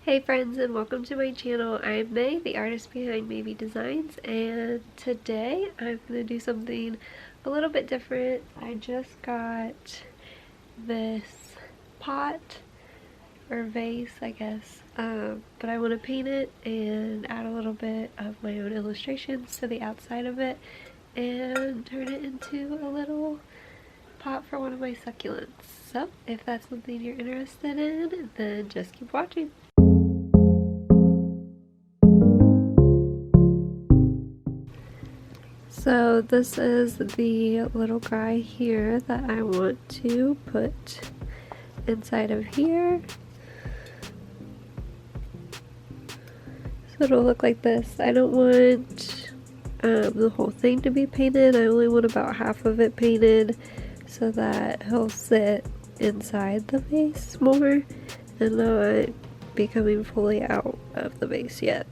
Hey friends, and welcome to my channel. I'm May, the artist behind Maybe Designs, and today I'm going to do something a little bit different. I just got this pot or vase, I guess, but I want to paint it and add a little bit of my own illustrations to the outside of it and turn it into a little pot for one of my succulents. So if that's something you're interested in, then just keep watching. So this is the little guy here that I want to put inside of here. So it'll look like this. I don't want the whole thing to be painted. I only want about half of it painted so that he'll sit inside the vase more and not be coming fully out of the vase yet.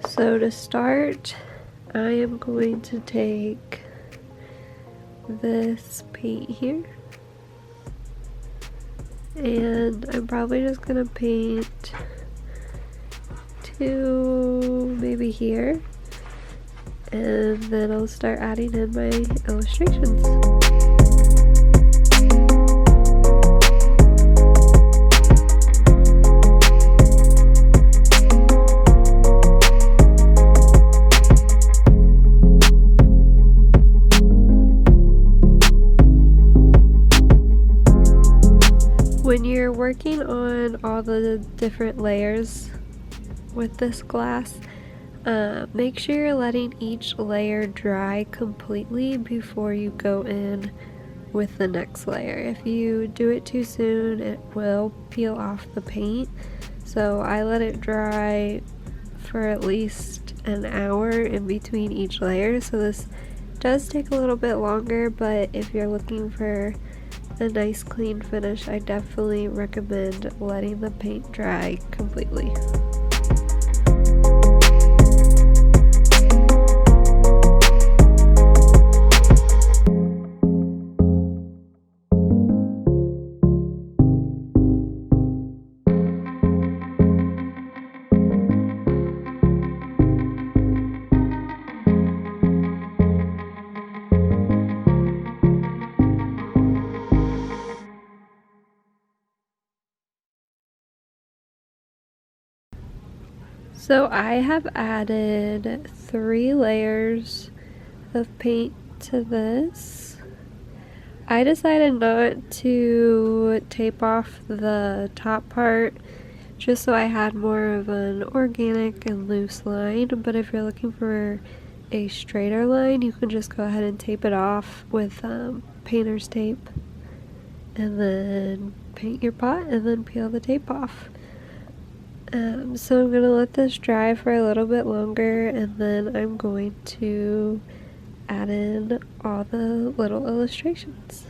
So to start, I am going to take this paint here, and I'm probably just gonna paint two maybe here, and then I'll start adding in my illustrations. When you're working on all the different layers with this glass, make sure you're letting each layer dry completely before you go in with the next layer. If you do it too soon, it will peel off the paint. So I let it dry for at least an hour in between each layer. So this does take a little bit longer, but if you're looking for a nice clean finish, I definitely recommend letting the paint dry completely. So I have added 3 layers of paint to this. I decided not to tape off the top part just so I had more of an organic and loose line, but if you're looking for a straighter line, you can just go ahead and tape it off with painter's tape and then paint your pot and then peel the tape off. So I'm going to let this dry for a little bit longer, and then I'm going to add in all the little illustrations.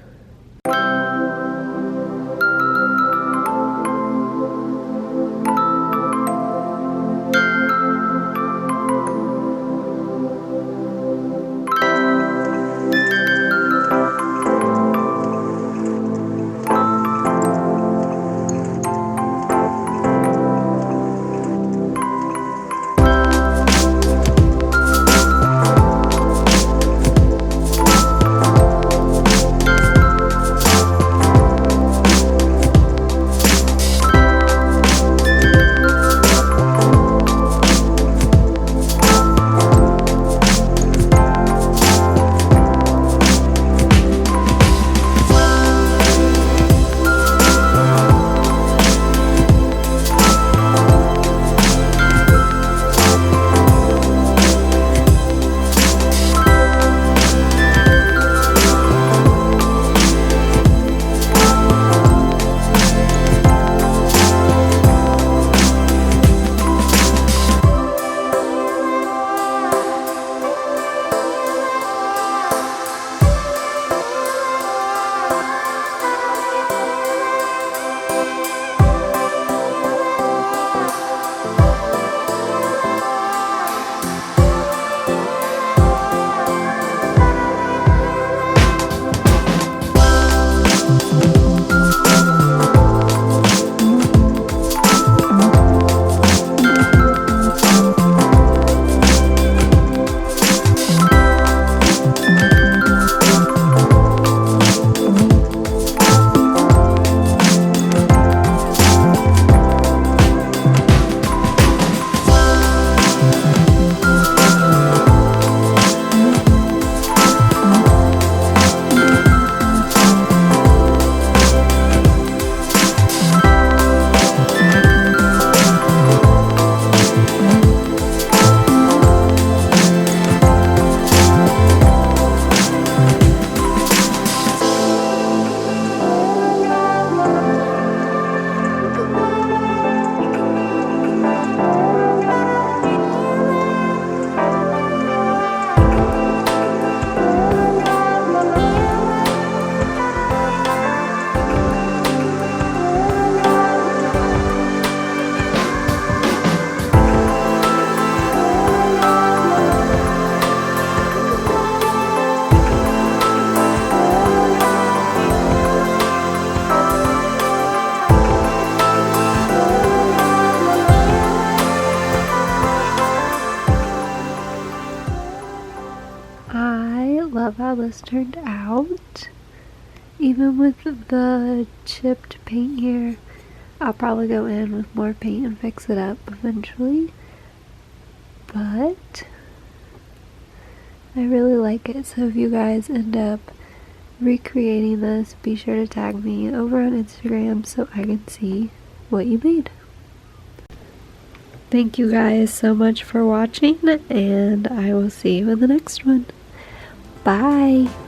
love how this turned out. Even with the chipped paint here, I'll probably go in with more paint and fix it up eventually. But I really like it, so if you guys end up recreating this, be sure to tag me over on Instagram so I can see what you made. Thank you guys so much for watching, and I will see you in the next one. Bye!